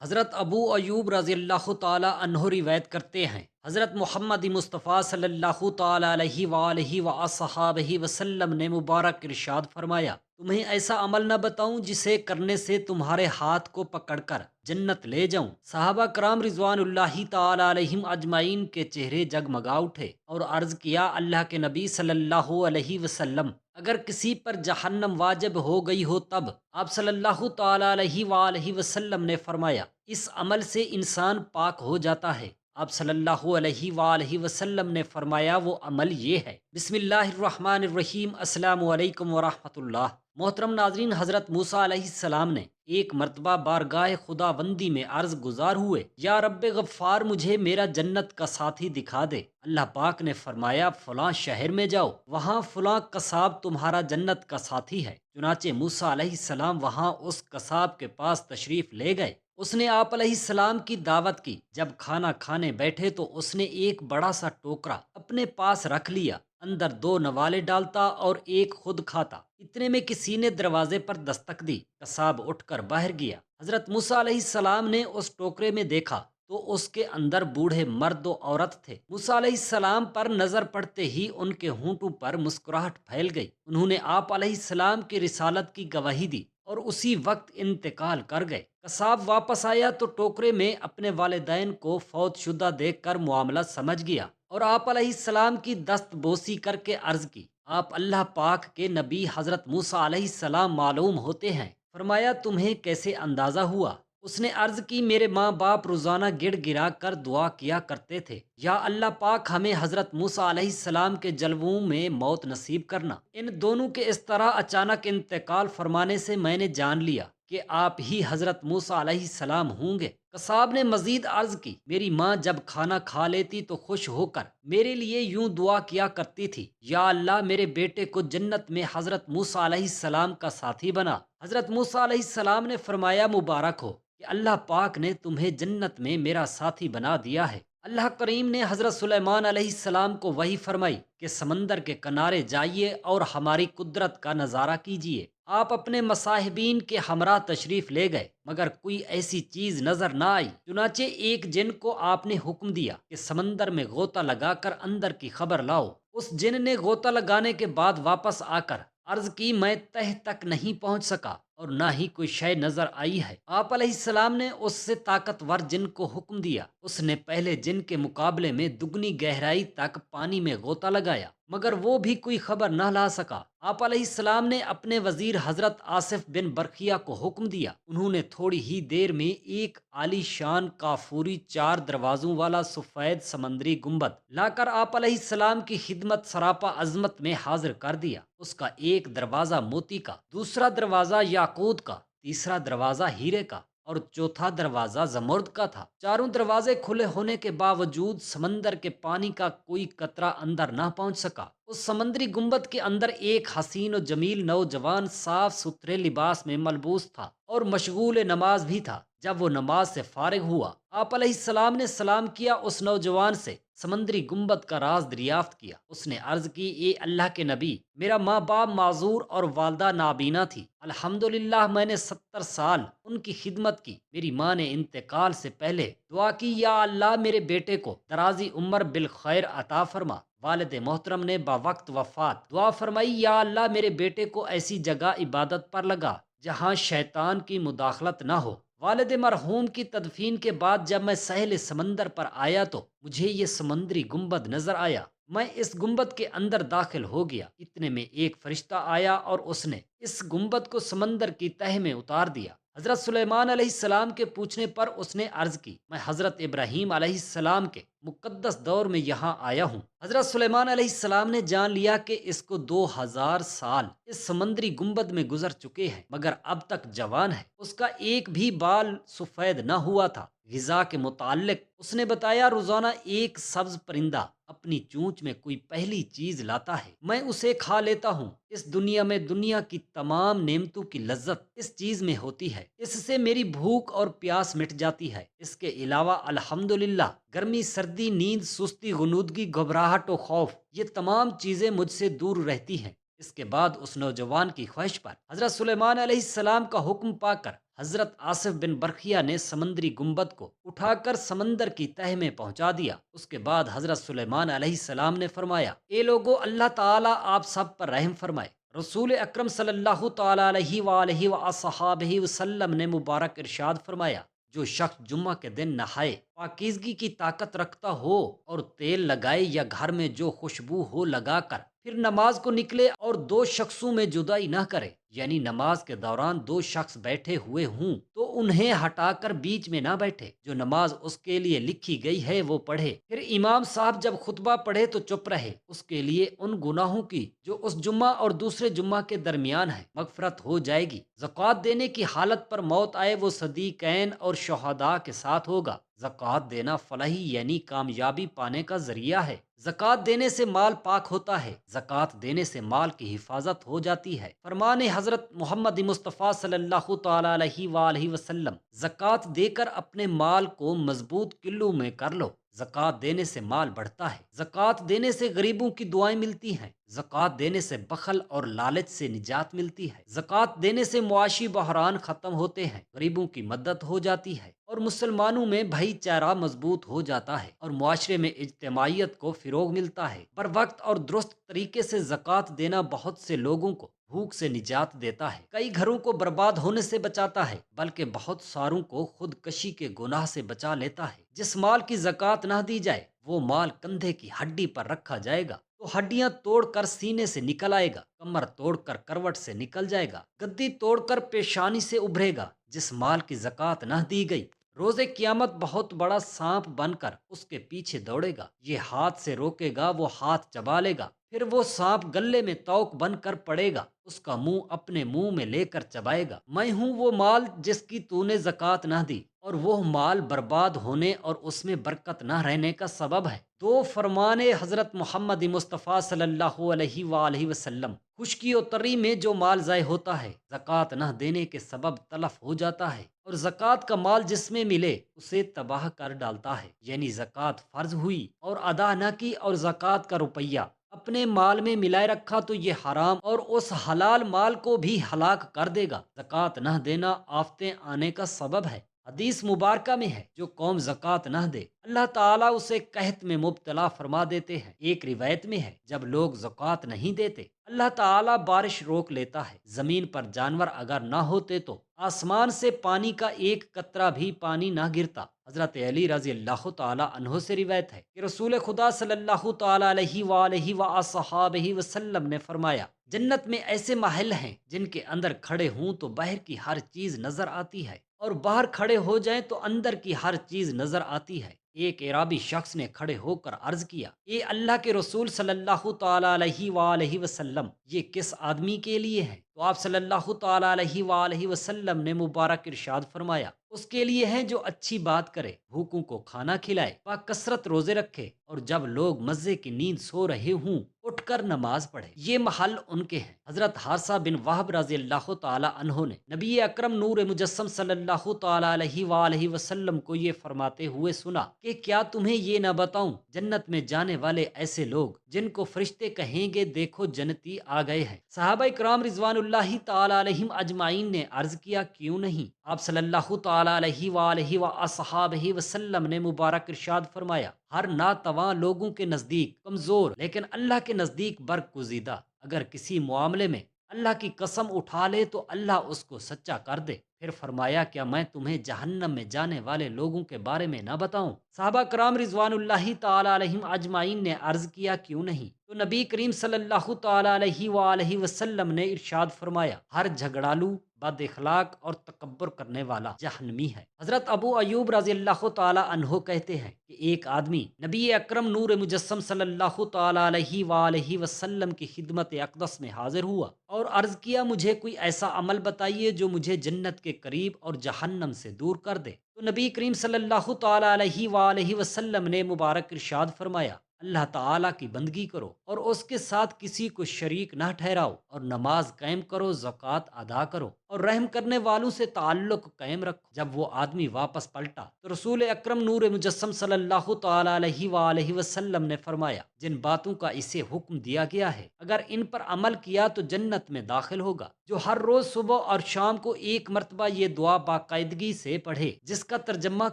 حضرت ابو ایوب رضی اللہ تعالی عنہ روایت کرتے ہیں، حضرت محمد مصطفیٰ صلی اللہ تعالی علیہ وآلہ وصحابہ وسلم نے مبارک ارشاد فرمایا، تمہیں ایسا عمل نہ بتاؤں جسے کرنے سے تمہارے ہاتھ کو پکڑ کر جنت لے جاؤں۔ صحابہ کرام رضوان اللہ تعالی علیہم اجمعین کے چہرے جگمگا اٹھے اور عرض کیا، اللہ کے نبی صلی اللہ علیہ وسلم، اگر کسی پر جہنم واجب ہو گئی ہو تب؟ آپ صلی اللہ تعالی علیہ وآلہ وسلم نے فرمایا، اس عمل سے انسان پاک ہو جاتا ہے۔ آپ صلی اللہ علیہ وآلہ وسلم نے فرمایا، وہ عمل یہ ہے۔ بسم اللہ الرحمن الرحیم۔ السلام علیکم ورحمۃ اللہ۔ محترم ناظرین، حضرت موسیٰ علیہ السلام نے ایک مرتبہ بارگاہ خداوندی میں عرض گزار ہوئے، یا رب غفار، مجھے میرا جنت کا ساتھی دکھا دے۔ اللہ پاک نے فرمایا، فلاں شہر میں جاؤ، وہاں فلاں قصاب تمہارا جنت کا ساتھی ہے۔ چنانچہ موسیٰ علیہ السلام وہاں اس قصاب کے پاس تشریف لے گئے۔ اس نے آپ علیہ السلام کی دعوت کی۔ جب کھانا کھانے بیٹھے تو اس نے ایک بڑا سا ٹوکرا اپنے پاس رکھ لیا، اندر دو نوالے ڈالتا اور ایک خود کھاتا۔ اتنے میں کسی نے دروازے پر دستک دی۔ قصاب اٹھ کر باہر گیا۔ حضرت موسیٰ علیہ السلام نے اس ٹوکرے میں دیکھا تو اس کے اندر بوڑھے مرد و عورت تھے۔ موسیٰ علیہ السلام پر نظر پڑتے ہی ان کے ہونٹوں پر مسکراہٹ پھیل گئی۔ انہوں نے آپ علیہ السلام کی رسالت کی گواہی دی اور اسی وقت انتقال کر گئے۔ قصاب واپس آیا تو ٹوکرے میں اپنے والدین کو فوت شدہ دیکھ کر معاملہ سمجھ گیا اور آپ علیہ السلام کی دست بوسی کر کے عرض کی، آپ اللہ پاک کے نبی حضرت موسیٰ علیہ السلام معلوم ہوتے ہیں۔ فرمایا، تمہیں کیسے اندازہ ہوا؟ اس نے عرض کی، میرے ماں باپ روزانہ گڑ گرا کر دعا کیا کرتے تھے، یا اللہ پاک ہمیں حضرت موسیٰ علیہ السلام کے جلووں میں موت نصیب کرنا۔ ان دونوں کے اس طرح اچانک انتقال فرمانے سے میں نے جان لیا کہ آپ ہی حضرت موسیٰ علیہ السلام ہوں گے۔ قصاب نے مزید عرض کی، میری ماں جب کھانا کھا لیتی تو خوش ہو کر میرے لیے یوں دعا کیا کرتی تھی، یا اللہ میرے بیٹے کو جنت میں حضرت موسیٰ علیہ السلام کا ساتھی بنا۔ حضرت موسیٰ علیہ السلام نے فرمایا، مبارک ہو کہ اللہ پاک نے تمہیں جنت میں میرا ساتھی بنا دیا ہے۔ اللہ کریم نے حضرت سلیمان علیہ السلام کو وحی فرمائی کہ سمندر کے کنارے جائیے اور ہماری قدرت کا نظارہ کیجیے۔ آپ اپنے مصاحبین کے ہمراہ تشریف لے گئے، مگر کوئی ایسی چیز نظر نہ آئی۔ چنانچہ ایک جن کو آپ نے حکم دیا کہ سمندر میں غوطہ لگا کر اندر کی خبر لاؤ۔ اس جن نے غوطہ لگانے کے بعد واپس آ کر عرض کی، میں تہ تک نہیں پہنچ سکا اور نہ ہی کوئی شے نظر آئی ہے۔ آپ علیہ السلام نے اس سے طاقتور جن کو حکم دیا۔ اس نے پہلے جن کے مقابلے میں دگنی گہرائی تک پانی میں غوطہ لگایا، مگر وہ بھی کوئی خبر نہ لا سکا۔ آپ علیہ السلام نے اپنے وزیر حضرت آصف بن برقیہ کو حکم دیا۔ انہوں نے تھوڑی ہی دیر میں ایک عالی شان کافوری 4 دروازوں والا سفید سمندری گنبد لا کر آپ علیہ السلام کی خدمت سراپا عظمت میں حاضر کر دیا۔ اس کا ایک دروازہ موتی کا، دوسرا دروازہ یاقوت کا، تیسرا دروازہ ہیرے کا اور چوتھا دروازہ زمرد کا تھا۔ چاروں دروازے کھلے ہونے کے باوجود سمندر کے پانی کا کوئی قطرہ اندر نہ پہنچ سکا۔ اس سمندری گنبد کے اندر ایک حسین و جمیل نوجوان صاف ستھرے لباس میں ملبوس تھا اور مشغول نماز بھی تھا۔ جب وہ نماز سے فارغ ہوا، آپ علیہ السلام نے سلام کیا، اس نوجوان سے سمندری گنبد کا راز دریافت کیا۔ اس نے عرض کی، اے اللہ کے نبی، میرا ماں باپ معذور اور والدہ نابینا تھی۔ الحمدللہ میں نے 70 سال ان کی خدمت کی۔ میری ماں نے انتقال سے پہلے دعا کی، یا اللہ میرے بیٹے کو درازی عمر بالخیر عطا فرما۔ والد محترم نے باوقت وفات دعا فرمائی، یا اللہ میرے بیٹے کو ایسی جگہ عبادت پر لگا جہاں شیطان کی مداخلت نہ ہو۔ والد مرحوم کی تدفین کے بعد جب میں ساحل سمندر پر آیا تو مجھے یہ سمندری گنبد نظر آیا۔ میں اس گنبد کے اندر داخل ہو گیا۔ اتنے میں ایک فرشتہ آیا اور اس نے اس گنبد کو سمندر کی تہ میں اتار دیا۔ حضرت سلیمان علیہ السلام کے پوچھنے پر اس نے عرض کی، میں حضرت ابراہیم علیہ السلام کے مقدس دور میں یہاں آیا ہوں۔ حضرت سلیمان علیہ السلام نے جان لیا کہ اس کو 2000 سال اس سمندری گنبد میں گزر چکے ہیں، مگر اب تک جوان ہے۔ اس کا ایک بھی بال سفید نہ ہوا تھا۔ غذا کے متعلق اس نے بتایا، روزانہ ایک سبز پرندہ اپنی چونچ میں کوئی پہلی چیز لاتا ہے، میں اسے کھا لیتا ہوں۔ اس دنیا میں دنیا کی تمام نعمتوں کی لذت اس چیز میں ہوتی ہے، اس سے میری بھوک اور پیاس مٹ جاتی ہے۔ اس کے علاوہ الحمدللہ گرمی، سردی، نیند، سستی، غنودگی، گھبراہٹ و خوف، یہ تمام چیزیں مجھ سے دور رہتی ہیں۔ اس کے بعد اس نوجوان کی خواہش پر حضرت سلیمان علیہ السلام کا حکم پا کر حضرت آصف بن برخیا نے سمندری گنبد کو اٹھا کر سمندر کی تہ میں پہنچا دیا۔ اس کے بعد حضرت سلیمان علیہ السلام نے فرمایا، اے لوگو، اللہ تعالیٰ آپ سب پر رحم فرمائے۔ رسول اکرم صلی اللہ تعالیٰ علیہ وآلہ وصحابہ وسلم نے مبارک ارشاد فرمایا، جو شخص جمعہ کے دن نہائے، پاکیزگی کی طاقت رکھتا ہو اور تیل لگائے یا گھر میں جو خوشبو ہو لگا کر پھر نماز کو نکلے اور دو شخصوں میں جدائی نہ کرے، یعنی نماز کے دوران دو شخص بیٹھے ہوئے ہوں تو انہیں ہٹا کر بیچ میں نہ بیٹھے، جو نماز اس کے لیے لکھی گئی ہے وہ پڑھے، پھر امام صاحب جب خطبہ پڑھے تو چپ رہے، اس کے لیے ان گناہوں کی جو اس جمعہ اور دوسرے جمعہ کے درمیان ہے مغفرت ہو جائے گی۔ زکوٰۃ دینے کی حالت پر موت آئے وہ صدیقین اور شہداء کے ساتھ ہوگا۔ زکوٰۃ دینا فلاحی یعنی کامیابی پانے کا ذریعہ ہے۔ زکوٰۃ دینے سے مال پاک ہوتا ہے، زکوٰۃ دینے سے مال کی حفاظت ہو جاتی ہے۔ فرمان حضرت محمد مصطفیٰ صلی اللہ تعالیٰ علیہ وآلہ وسلم، زکوٰۃ دے کر اپنے مال کو مضبوط کلو میں کر لو۔ زکوٰۃ دینے سے مال بڑھتا ہے، زکوٰۃ دینے سے غریبوں کی دعائیں ملتی ہیں، زکوٰۃ دینے سے بخل اور لالچ سے نجات ملتی ہے، زکوٰۃ دینے سے معاشی بحران ختم ہوتے ہیں، غریبوں کی مدد ہو جاتی ہے اور مسلمانوں میں بھائی چارہ مضبوط ہو جاتا ہے اور معاشرے میں اجتماعیت کو فروغ ملتا ہے۔ بر وقت اور درست طریقے سے زکوٰۃ دینا بہت سے لوگوں کو بھوک سے نجات دیتا ہے، کئی گھروں کو برباد ہونے سے بچاتا ہے، بلکہ بہت ساروں کو خودکشی کے گناہ سے بچا لیتا ہے۔ جس مال کی زکوٰۃ نہ دی جائے وہ مال کندھے کی ہڈی پر رکھا جائے گا تو ہڈیاں توڑ کر سینے سے نکل آئے گا، کمر توڑ کر کروٹ سے نکل جائے گا، گدی توڑ کر پیشانی سے ابھرے گا۔ جس مال کی زکوٰۃ نہ دی گئی روز قیامت بہت بڑا سانپ بن کر اس کے پیچھے دوڑے گا، یہ ہاتھ سے روکے گا وہ ہاتھ چبا لے گا، پھر وہ سانپ گلے میں توق بن کر پڑے گا، اس کا منہ اپنے منہ میں لے کر چبائے گا۔ میں ہوں وہ مال جس کی تو نے زکوٰۃ نہ دی، اور وہ مال برباد ہونے اور اس میں برکت نہ رہنے کا سبب ہے۔ تو فرمان حضرت محمد مصطفیٰ صلی اللہ علیہ وآلہ وسلم، خشکی و تری میں جو مال ضائع ہوتا ہے زکوٰۃ نہ دینے کے سبب تلف ہو جاتا ہے، اور زکوٰۃ کا مال جس میں ملے اسے تباہ کر ڈالتا ہے، یعنی زکوٰۃ فرض ہوئی اور ادا نہ کی اور زکوٰۃ کا روپیہ اپنے مال میں ملائے رکھا تو یہ حرام اور اس حلال مال کو بھی ہلاک کر دے گا۔ زکوٰۃ نہ دینا آفتیں آنے کا سبب ہے۔ حدیث مبارکہ میں ہے، جو قوم زکوٰۃ نہ دے اللہ تعالیٰ اسے قحط میں مبتلا فرما دیتے ہیں۔ ایک روایت میں ہے، جب لوگ زکوٰۃ نہیں دیتے اللہ تعالیٰ بارش روک لیتا ہے، زمین پر جانور اگر نہ ہوتے تو آسمان سے پانی کا ایک قطرہ بھی پانی نہ گرتا۔ حضرت علی رضی اللہ تعالیٰ عنہ سے روایت ہے کہ رسول خدا صلی اللہ تعالیٰ علیہ وآلہ وصحابہ وسلم نے فرمایا، جنت میں ایسے محل ہیں جن کے اندر کھڑے ہوں تو باہر کی ہر چیز نظر آتی ہے، اور باہر کھڑے ہو جائیں تو اندر کی ہر چیز نظر آتی ہے۔ ایک اعرابی شخص نے کھڑے ہو کر عرض کیا، اے اللہ کے رسول صلی اللہ تعالیٰ علیہ وآلہ وسلم، یہ کس آدمی کے لیے ہے؟ تو آپ صلی اللہ تعالیٰ علیہ وآلہ وسلم نے مبارک ارشاد فرمایا، اس کے لیے ہیں جو اچھی بات کرے، بھوکوں کو کھانا کھلائے، کثرت روزے رکھے، اور جب لوگ مزے کی نیند سو رہے ہوں اٹھ کر نماز پڑھے۔ یہ محل ان کے ہیں۔ حضرت حارثہ بن وہب رضی اللہ تعالیٰ عنہ نے نبی اکرم نور مجسم صلی اللہ تعالیٰ علیہ وآلہ وسلم کو یہ فرماتے ہوئے سنا کہ کیا تمہیں یہ نہ بتاؤں، جنت میں جانے والے ایسے لوگ جن کو فرشتے کہیں گے دیکھو جنتی آ گئے ہیں۔ صحابہ کرام رضوان اللہ تعالیٰ علیہم اجمعین نے عرض کیا، کیوں نہیں؟ آپ صلی اللہ تعالیٰ علیہ وآلہ وصحابہ وسلم نے مبارک ارشاد فرمایا، ہر ناتواں لوگوں کے نزدیک کمزور لیکن اللہ کے نزدیک برگزیدہ اگر کسی معاملے میں اللہ کی قسم اٹھا لے تو اللہ اس کو سچا کر دے۔ پھر فرمایا، کیا میں تمہیں جہنم میں جانے والے لوگوں کے بارے میں نہ بتاؤں؟ صحابہ کرام رضوان اللہ تعالیٰ علیہم اجمعین نے عرض کیا، کیوں نہیں؟ تو نبی کریم صلی اللہ تعالیٰ علیہ وآلہ وسلم نے ارشاد فرمایا، ہر جھگڑالو، بد اخلاق اور تکبر کرنے والا جہنمی ہے۔ حضرت ابو ایوب رضی اللہ تعالیٰ عنہ کہتے ہیں کہ ایک آدمی نبی اکرم نور مجسم صلی اللہ تعالیٰ علیہ وآلہ وسلم کی خدمت اقدس میں حاضر ہوا اور عرض کیا، مجھے کوئی ایسا عمل بتائیے جو مجھے جنت کے قریب اور جہنم سے دور کر دے۔ تو نبی کریم صلی اللہ تعالیٰ علیہ وآلہ وسلم نے مبارک ارشاد فرمایا، اللہ تعالیٰ کی بندگی کرو اور اس کے ساتھ کسی کو شریک نہ ٹھہراؤ، اور نماز قائم کرو، زکوٰۃ ادا کرو، اور رحم کرنے والوں سے تعلق قائم رکھو۔ جب وہ آدمی واپس پلٹا تو رسول اکرم نور مجسم صلی اللہ تعالیٰ علیہ وآلہ وسلم نے فرمایا، جن باتوں کا اسے حکم دیا گیا ہے اگر ان پر عمل کیا تو جنت میں داخل ہوگا۔ جو ہر روز صبح اور شام کو ایک مرتبہ یہ دعا باقاعدگی سے پڑھے، جس کا ترجمہ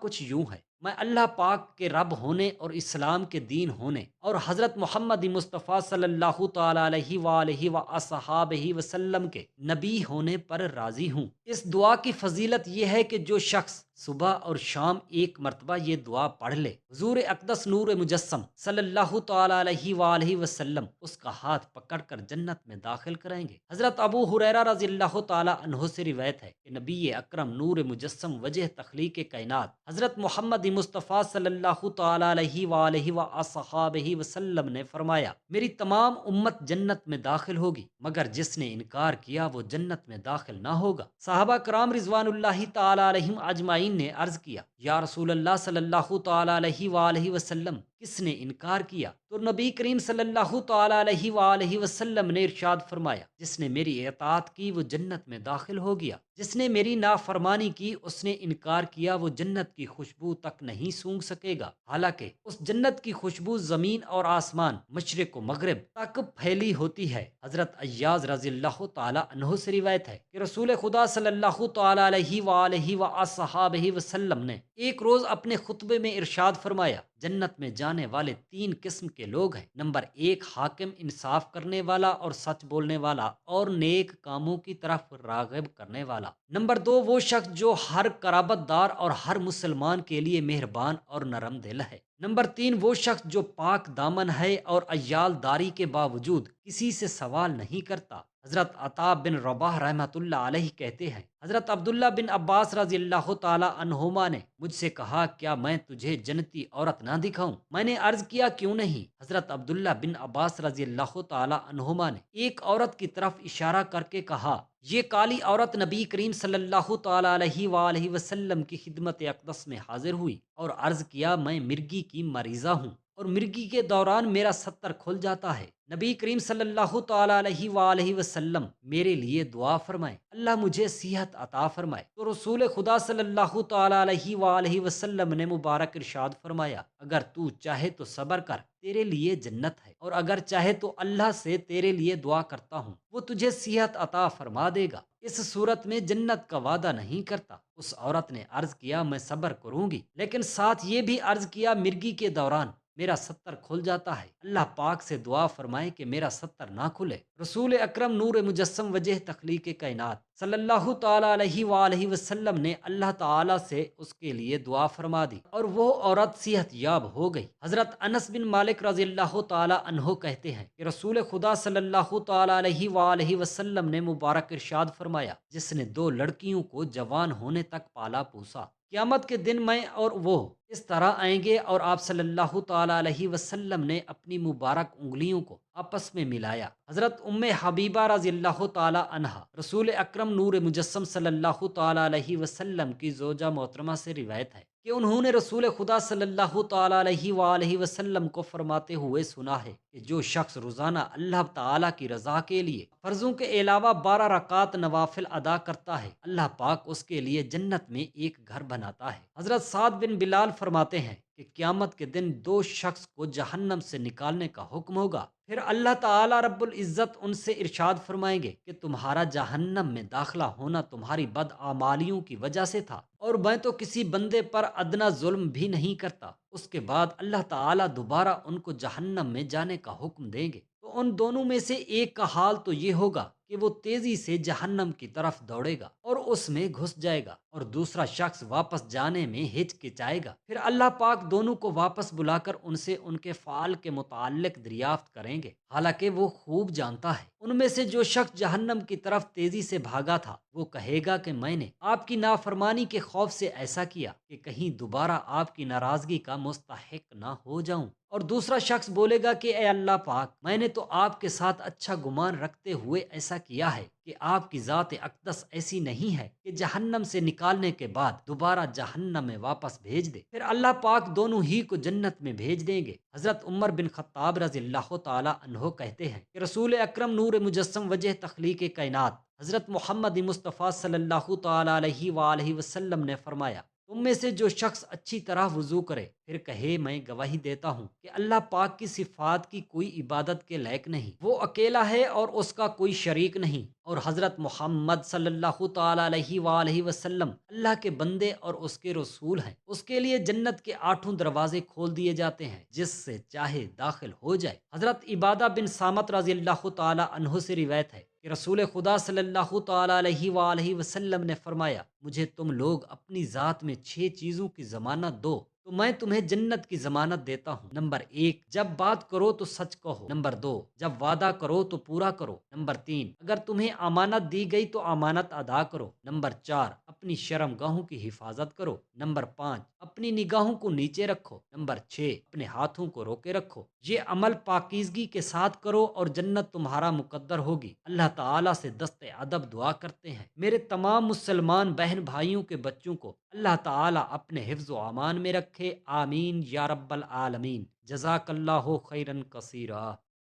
کچھ یوں ہے: میں اللہ پاک کے رب ہونے اور اسلام کے دین ہونے اور حضرت محمد مصطفیٰ صلی اللہ تعالیٰ علیہ وآلہ وصحابہ وسلم کے نبی ہونے پر راضی ہوں۔ اس دعا کی فضیلت یہ ہے کہ جو شخص صبح اور شام ایک مرتبہ یہ دعا پڑھ لے، حضور اقدس نور مجسم صلی اللہ تعالیٰ علیہ وآلہ وسلم اس کا ہاتھ پکڑ کر جنت میں داخل کریں گے۔ حضرت ابو ہریرہ رضی اللہ تعالیٰ عنہ سے روایت ہے کہ نبی اکرم نور مجسم وجہ تخلیق کائنات حضرت محمد مصطفیٰ صلی اللہ تعالیٰ علیہ وآلہ وصحابہ وسلم نے فرمایا، میری تمام امت جنت میں داخل ہوگی مگر جس نے انکار کیا وہ جنت میں داخل نہ ہوگا۔ صحابہ کرام رضوان اللہ تعالیٰ علیہم اجمعین نے عرض کیا، یا رسول اللہ صلی اللہ تعالیٰ علیہ وآلہ وسلم، کس نے انکار کیا؟ تو نبی کریم صلی اللہ تعالیٰ علیہ وآلہ وسلم نے ارشاد فرمایا، جس نے میری اطاعت کی وہ جنت میں داخل ہو گیا، جس نے میری نافرمانی کی اس نے انکار کیا وہ جنت کی خوشبو تک نہیں سونگھ سکے گا، حالانکہ اس جنت کی خوشبو زمین اور آسمان، مشرق و مغرب تک پھیلی ہوتی ہے۔ حضرت ایاز رضی اللہ تعالیٰ عنہ سے روایت ہے کہ رسول خدا صلی اللہ تعالیٰ علیہ وآلہ وصحابہ وسلم نے ایک روز اپنے خطبے میں ارشاد فرمایا، جنت میں جانے والے تین قسم کے لوگ ہیں: نمبر 1، حاکم، انصاف کرنے والا اور سچ بولنے والا اور نیک کاموں کی طرف راغب کرنے والا۔ نمبر 2، وہ شخص جو ہر قرابت دار اور ہر مسلمان کے لیے مہربان اور نرم دل ہے۔ نمبر 3، وہ شخص جو پاک دامن ہے اور عیال داری کے باوجود کسی سے سوال نہیں کرتا۔ حضرت عطا بن رباح رحمۃ اللہ علیہ کہتے ہیں، حضرت عبداللہ بن عباس رضی اللہ تعالیٰ عنہما نے مجھ سے کہا، کیا میں تجھے جنتی عورت نہ دکھاؤں؟ میں نے عرض کیا، کیوں نہیں؟ حضرت عبداللہ بن عباس رضی اللہ تعالیٰ عنہما نے ایک عورت کی طرف اشارہ کر کے کہا، یہ کالی عورت نبی کریم صلی اللہ تعالیٰ علیہ وآلہ وسلم کی خدمت اقدس میں حاضر ہوئی اور عرض کیا، میں مرگی کی مریضہ ہوں اور مرگی کے دوران میرا ستر کھل جاتا ہے۔ نبی کریم صلی اللہ تعالیٰ علیہ وآلہ وسلم میرے لیے دعا فرمائیں، اللہ مجھے صحت عطا فرمائے۔ تو رسول خدا صلی اللہ تعالیٰ علیہ وآلہ وسلم نے مبارک ارشاد فرمایا، اگر تو چاہے تو صبر کر، تیرے لیے جنت ہے، اور اگر چاہے تو اللہ سے تیرے لیے دعا کرتا ہوں، وہ تجھے صحت عطا فرما دے گا۔ اس صورت میں جنت کا وعدہ نہیں کرتا۔ اس عورت نے عرض کیا، میں صبر کروں گی، لیکن ساتھ یہ بھی عرض کیا، مرگی کے دوران میرا ستر کھل جاتا ہے، اللہ پاک سے دعا فرمائے کہ میرا ستر نہ کھلے۔ رسول اکرم نور مجسم وجہ تخلیق کائنات صلی اللہ تعالیٰ علیہ وآلہ وسلم نے اللہ تعالیٰ سے اس کے لیے دعا فرما دی اور وہ عورت صحت یاب ہو گئی۔ حضرت انس بن مالک رضی اللہ تعالیٰ عنہ کہتے ہیں کہ رسول خدا صلی اللہ تعالیٰ علیہ وآلہ وسلم نے مبارک ارشاد فرمایا، جس نے دو لڑکیوں کو جوان ہونے تک پالا پوسا، قیامت کے دن میں اور وہ اس طرح آئیں گے، اور آپ صلی اللہ تعالیٰ علیہ وسلم نے اپنی مبارک انگلیوں کو آپس میں ملایا۔ حضرت ام حبیبہ رضی اللہ تعالیٰ عنہا رسول اکرم نور مجسم صلی اللہ تعالیٰ علیہ وسلم کی زوجہ محترمہ سے روایت ہے کہ انہوں نے رسول خدا صلی اللہ تعالیٰ علیہ وآلہ وسلم کو فرماتے ہوئے سنا ہے کہ جو شخص روزانہ اللہ تعالیٰ کی رضا کے لیے فرضوں کے علاوہ 12 رکعات نوافل ادا کرتا ہے، اللہ پاک اس کے لیے جنت میں ایک گھر بناتا ہے۔ حضرت سعد بن بلال فرماتے ہیں کہ قیامت کے دن دو شخص کو جہنم سے نکالنے کا حکم ہوگا، پھر اللہ تعالیٰ رب العزت ان سے ارشاد فرمائیں گے کہ تمہارا جہنم میں داخلہ ہونا تمہاری بدعمالیوں کی وجہ سے تھا، اور میں تو کسی بندے پر ادنا ظلم بھی نہیں کرتا۔ اس کے بعد اللہ تعالیٰ دوبارہ ان کو جہنم میں جانے کا حکم دیں گے، تو ان دونوں میں سے ایک کا حال تو یہ ہوگا کہ وہ تیزی سے جہنم کی طرف دوڑے گا اور اس میں گھس جائے گا، اور دوسرا شخص واپس جانے میں ہچکچائے گا۔ پھر اللہ پاک دونوں کو واپس بلا کر ان سے ان کے فعل کے متعلق دریافت کریں گے، حالانکہ وہ خوب جانتا ہے۔ ان میں سے جو شخص جہنم کی طرف تیزی سے بھاگا تھا وہ کہے گا کہ میں نے آپ کی نافرمانی کے خوف سے ایسا کیا کہ کہیں دوبارہ آپ کی ناراضگی کا مستحق نہ ہو جاؤں، اور دوسرا شخص بولے گا کہ اے اللہ پاک، میں نے تو آپ کے ساتھ اچھا گمان رکھتے ہوئے ایسا کیا ہے کہ آپ کی ذات اقدس ایسی نہیں ہے کہ جہنم سے نکالنے کے بعد دوبارہ جہنم میں واپس بھیج دے، پھر اللہ پاک دونوں ہی کو جنت میں بھیج دیں گے۔ حضرت عمر بن خطاب رضی اللہ تعالی عنہ کہتے ہیں کہ رسول اکرم نور مجسم وجہ تخلیق کائنات حضرت محمد مصطفیٰ صلی اللہ تعالی علیہ وآلہ وسلم نے فرمایا، تم میں سے جو شخص اچھی طرح وضو کرے پھر کہے میں گواہی دیتا ہوں کہ اللہ پاک کی صفات کی کوئی عبادت کے لائق نہیں، وہ اکیلا ہے اور اس کا کوئی شریک نہیں، اور حضرت محمد صلی اللہ تعالی علیہ وآلہ وسلم اللہ کے بندے اور اس کے رسول ہیں، اس کے لیے جنت کے 8 دروازے کھول دیے جاتے ہیں، جس سے چاہے داخل ہو جائے۔ حضرت عبادہ بن سامت رضی اللہ تعالی عنہ سے روایت ہے کہ رسول خدا صلی اللہ تعالی علیہ وآلہ وسلم نے فرمایا، مجھے تم لوگ اپنی ذات میں 6 چیزوں کی ضمانت دو تو میں تمہیں جنت کی ضمانت دیتا ہوں۔ نمبر 1، جب بات کرو تو سچ کہو۔ نمبر 2، جب وعدہ کرو تو پورا کرو۔ نمبر 3، اگر تمہیں امانت دی گئی تو امانت ادا کرو۔ نمبر 4، اپنی شرم گاہوں کی حفاظت کرو۔ نمبر 5، اپنی نگاہوں کو نیچے رکھو۔ نمبر 6، اپنے ہاتھوں کو روکے رکھو۔ یہ عمل پاکیزگی کے ساتھ کرو اور جنت تمہارا مقدر ہوگی۔ اللہ تعالیٰ سے دست ادب دعا کرتے ہیں، میرے تمام مسلمان بہن بھائیوں کے بچوں کو اللہ تعالیٰ اپنے حفظ و امان میں رکھے، آمین یا رب العالمین۔ جزاک اللہ خیرن کثیرا۔